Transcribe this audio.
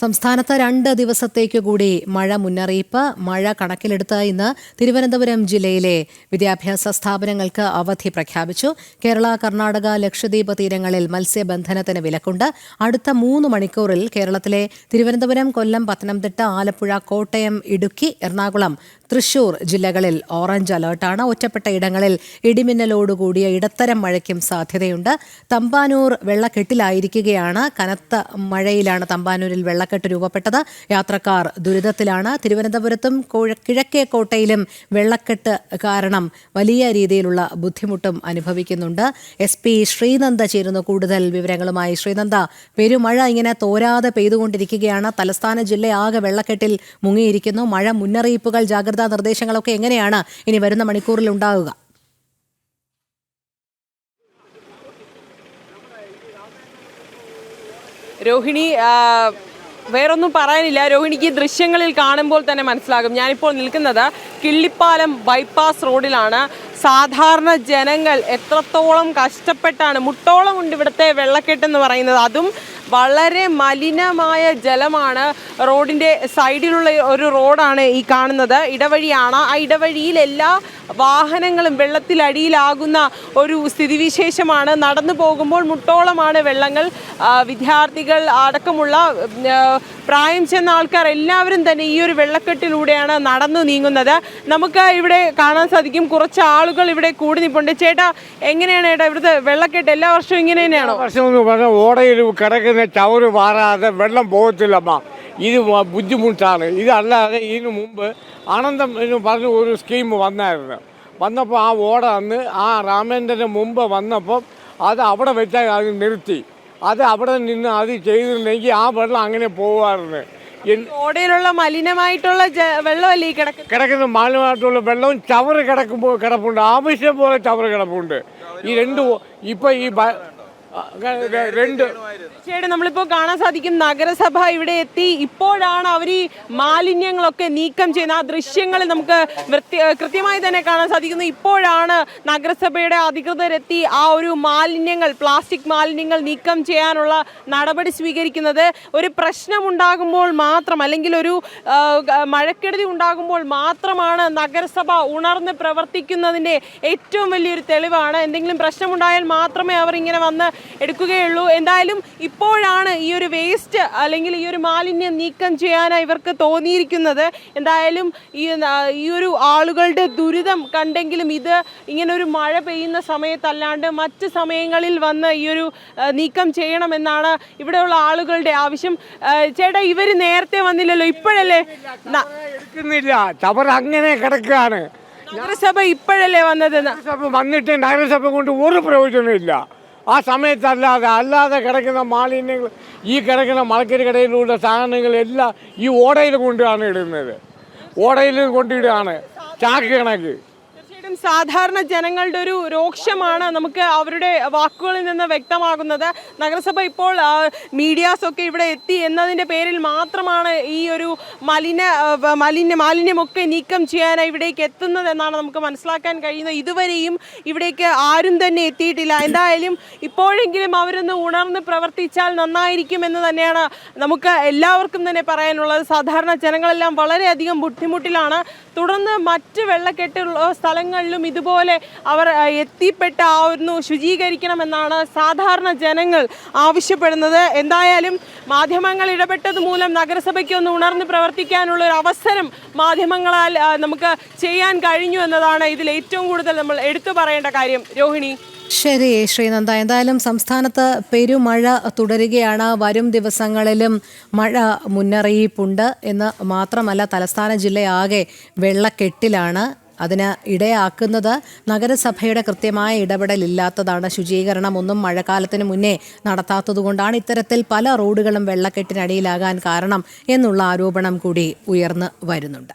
സംസ്ഥാനത്ത് 2 ദിവസത്തേക്ക് കൂടി മഴ മുന്നറിയിപ്പ്. മഴ കണക്കിലെടുത്ത് ഇന്ന് തിരുവനന്തപുരം ജില്ലയിലെ വിദ്യാഭ്യാസ സ്ഥാപനങ്ങൾക്ക് അവധി പ്രഖ്യാപിച്ചു. കേരള, കർണാടക, ലക്ഷദ്വീപ് തീരങ്ങളിൽ മത്സ്യബന്ധനത്തിന് വിലക്കുണ്ട്. അടുത്ത 3 മണിക്കൂറിൽ കേരളത്തിലെ തിരുവനന്തപുരം, കൊല്ലം, പത്തനംതിട്ട, ആലപ്പുഴ, കോട്ടയം, ഇടുക്കി, എറണാകുളം, തൃശൂർ ജില്ലകളിൽ ഓറഞ്ച് അലർട്ടാണ്. ഒറ്റപ്പെട്ട ഇടങ്ങളിൽ ഇടിമിന്നലോടുകൂടിയ ഇടത്തരം മഴയ്ക്കും സാധ്യതയുണ്ട്. തമ്പാനൂർ വെള്ളക്കെട്ടിലായിരിക്കുകയാണ്. കനത്ത മഴയിലാണ് തമ്പാനൂരിൽ വെള്ളക്കെട്ട് രൂപപ്പെട്ടത്. യാത്രക്കാർ ദുരിതത്തിലാണ്. തിരുവനന്തപുരത്തും കിഴക്കേക്കോട്ടയിലും വെള്ളക്കെട്ട് കാരണം വലിയ രീതിയിലുള്ള ബുദ്ധിമുട്ടും അനുഭവിക്കുന്നുണ്ട്. SP ശ്രീനന്ദ ചേരുന്നു കൂടുതൽ വിവരങ്ങളുമായി. ശ്രീനന്ദ, പെരുമഴ ഇങ്ങനെ തോരാതെ പെയ്തുകൊണ്ടിരിക്കുകയാണ്. തലസ്ഥാന ജില്ലയാകെ വെള്ളക്കെട്ടിൽ മുങ്ങിയിരിക്കുന്നു. മഴ മുന്നറിയിപ്പുകൾ, ജാഗ്രതാ നിർദ്ദേശങ്ങളൊക്കെ എങ്ങനെയാണ് ഇനി വരുന്ന മണിക്കൂറിൽ ഉണ്ടാവുക? രോഹിണി, വേറൊന്നും പറയാനില്ല. രോഹിണിക്ക് ദൃശ്യങ്ങളിൽ കാണുമ്പോൾ തന്നെ മനസ്സിലാകും. ഞാനിപ്പോൾ നിൽക്കുന്നത് കിള്ളിപ്പാലം ബൈപ്പാസ് റോഡിലാണ്. സാധാരണ ജനങ്ങൾ എത്രത്തോളം കഷ്ടപ്പെട്ടാണ്, മുട്ടോളം ഉണ്ട് ഇവിടുത്തെ വെള്ളക്കെട്ടെന്ന് പറയുന്നത്. അതും വളരെ മലിനമായ ജലമാണ്. റോഡിൻ്റെ സൈഡിലുള്ള ഒരു റോഡാണ് ഈ കാണുന്നത്. ഇടവഴിയാണ്. ആ ഇടവഴിയിൽ എല്ലാ വാഹനങ്ങളും വെള്ളത്തിലടിയിലാകുന്ന ഒരു സ്ഥിതിവിശേഷമാണ്. നടന്നു പോകുമ്പോൾ മുട്ടോളമാണ് വെള്ളങ്ങൾ. വിദ്യാർത്ഥികൾ അടക്കമുള്ള പ്രായം ചെന്ന ആൾക്കാർ എല്ലാവരും തന്നെ ഈ ഒരു വെള്ളക്കെട്ടിലൂടെയാണ് നടന്നു നീങ്ങുന്നത്. നമുക്ക് ഇവിടെ കാണാൻ സാധിക്കും കുറച്ച് ആളുകൾ ഇവിടെ കൂടി നിൽപ്പുണ്ട്. ചേട്ടാ, എങ്ങനെയാണ് ചേട്ടാ ഇവിടുത്തെ വെള്ളക്കെട്ട്? എല്ലാ വർഷവും ഇങ്ങനെ തന്നെയാണോ? വർഷം എന്ന് പറഞ്ഞാൽ ഓടയിൽ കിടക്കുന്ന ചവറ് മാറാതെ വെള്ളം പോകത്തില്ലമ്മ. ഇത് ബുദ്ധിമുട്ടാണ്. ഇതല്ലാതെ ഇതിനു മുമ്പ് ആനന്ദം എന്ന് പറഞ്ഞ ഒരു സ്കീം വന്നപ്പോൾ ആ ഓട അന്ന് ആ രാമേന്ദ്രന് മുമ്പ് വന്നപ്പോൾ അത് അവിടെ വെച്ചാൽ അത് നിർത്തി. അത് അവിടെ നിന്ന് അത് ചെയ്തിരുന്നെങ്കിൽ ആ വെള്ളം അങ്ങനെ പോകുമായിരുന്നു. ഓടയിലുള്ള മലിനമായിട്ടുള്ള വെള്ളമല്ലേ ഈ കിടക്കുന്ന മലിനമായിട്ടുള്ള വെള്ളവും ചവറ് കിടപ്പുണ്ട്. ആവശ്യം പോലെ ചവറ് കിടപ്പുണ്ട്. ഈ രണ്ടും ഇപ്പം ഈ ചേട്ടാ, നമ്മളിപ്പോൾ കാണാൻ സാധിക്കും നഗരസഭ ഇവിടെ എത്തി. ഇപ്പോഴാണ് അവർ ഈ മാലിന്യങ്ങളൊക്കെ നീക്കം ചെയ്യുന്ന ആ ദൃശ്യങ്ങൾ നമുക്ക് കൃത്യമായി തന്നെ കാണാൻ സാധിക്കുന്നു. ഇപ്പോഴാണ് നഗരസഭയുടെ അധികൃതരെത്തി ആ ഒരു മാലിന്യങ്ങൾ, പ്ലാസ്റ്റിക് മാലിന്യങ്ങൾ നീക്കം ചെയ്യാനുള്ള നടപടി സ്വീകരിക്കുന്നത്. ഒരു പ്രശ്നമുണ്ടാകുമ്പോൾ മാത്രം, അല്ലെങ്കിൽ ഒരു മഴക്കെടുതി ഉണ്ടാകുമ്പോൾ മാത്രമാണ് നഗരസഭ ഉണർന്ന് പ്രവർത്തിക്കുന്നതിൻ്റെ ഏറ്റവും വലിയൊരു തെളിവാണ്. എന്തെങ്കിലും പ്രശ്നമുണ്ടായാൽ മാത്രമേ അവർ ഇങ്ങനെ വന്ന് എടുക്കുകയുള്ളൂ. എന്തായാലും ഇപ്പോഴാണ് ഈ ഒരു വേസ്റ്റ് അല്ലെങ്കിൽ ഈ ഒരു മാലിന്യം നീക്കം ചെയ്യാനായി ഇവർക്ക് തോന്നിയിരിക്കുന്നത്. എന്തായാലും ഈ ഒരു ആളുകളുടെ ദുരിതം കണ്ടെങ്കിലും ഇത് ഇങ്ങനെ ഒരു മഴ പെയ്യുന്ന സമയത്തല്ലാണ്ട് മറ്റ് സമയങ്ങളിൽ വന്ന് ഈ ഒരു നീക്കം ചെയ്യണമെന്നാണ് ഇവിടെയുള്ള ആളുകളുടെ ആവശ്യം. ചേട്ടാ, ഇവര് നേരത്തെ വന്നില്ലല്ലോ, ഇപ്പോഴല്ലേ എടുക്കുന്നില്ല? ചവർ അങ്ങനെ കിടക്കുകയാണ്. നഗരസഭ ഇപ്പോഴല്ലേ വന്നത്? വന്നിട്ട് നഗരസഭ കൊണ്ട് ഒരു പ്രയോജനമില്ല. ആ സമയത്തല്ലാതെ കിടക്കുന്ന മാലിന്യങ്ങൾ, ഈ കിടക്കുന്ന മലക്കരി കടയിലുള്ള സാധനങ്ങളെല്ലാം ഈ ഓടയിൽ കൊണ്ടാണ് ഇടുന്നത്. ഓടയിൽ കൊണ്ടിടുകയാണ് ചാക്ക് കണക്ക്. സാധാരണ ജനങ്ങളുടെ ഒരു രോക്ഷമാണ് നമുക്ക് അവരുടെ വാക്കുകളിൽ നിന്ന് വ്യക്തമാകുന്നത്. നഗരസഭ ഇപ്പോൾ മീഡിയാസൊക്കെ ഇവിടെ എത്തി എന്നതിൻ്റെ പേരിൽ മാത്രമാണ് ഈ ഒരു മാലിന്യമൊക്കെ നീക്കം ചെയ്യാനായി ഇവിടേക്ക് എത്തുന്നത് എന്നാണ് നമുക്ക് മനസ്സിലാക്കാൻ കഴിയുന്നത്. ഇതുവരെയും ഇവിടേക്ക് ആരും തന്നെ എത്തിയിട്ടില്ല. എന്തായാലും ഇപ്പോഴെങ്കിലും അവരൊന്ന് ഉണർന്ന് പ്രവർത്തിച്ചാൽ നന്നായിരിക്കും എന്ന് തന്നെയാണ് നമുക്ക് എല്ലാവർക്കും തന്നെ പറയാനുള്ളത്. സാധാരണ ജനങ്ങളെല്ലാം വളരെയധികം ബുദ്ധിമുട്ടിലാണ്. തുടർന്ന് മറ്റ് വെള്ളക്കെട്ടുള്ള സ്ഥലങ്ങളിലും ഇതുപോലെ അവർ എത്തിപ്പെട്ട ഒന്ന് ശുചീകരിക്കണമെന്നാണ് സാധാരണ ജനങ്ങൾ ആവശ്യപ്പെടുന്നത്. എന്തായാലും മാധ്യമങ്ങൾ ഇടപെട്ടത് മൂലം നഗരസഭയ്ക്ക് ഒന്ന് ഉണർന്ന് പ്രവർത്തിക്കാനുള്ള ഒരു അവസരം മാധ്യമങ്ങളാൽ നമുക്ക് ചെയ്യാൻ കഴിഞ്ഞു എന്നതാണ് ഇതിൽ ഏറ്റവും കൂടുതൽ നമ്മൾ എടുത്തു പറയേണ്ട കാര്യം. രോഹിണി. ശരി ശ്രീനന്ദ, എന്തായാലും സംസ്ഥാനത്ത് പെരുമഴ തുടരുകയാണ്. വരും ദിവസങ്ങളിലും മഴ മുന്നറിയിപ്പുണ്ട് എന്ന് മാത്രമല്ല, തലസ്ഥാന ജില്ലയാകെ വെള്ളക്കെട്ടിലാണ്. അതിന് ഇടയാക്കുന്നത് നഗരസഭയുടെ കൃത്യമായ ഇടപെടലില്ലാത്തതാണ്. ശുചീകരണം ഒന്നും മഴക്കാലത്തിന് മുന്നേ നടത്താത്തതുകൊണ്ടാണ് ഇത്തരത്തിൽ പല റോഡുകളും വെള്ളക്കെട്ടിനടിയിലാകാൻ കാരണം എന്നുള്ള ആരോപണം കൂടി ഉയർന്നു വരുന്നുണ്ട്.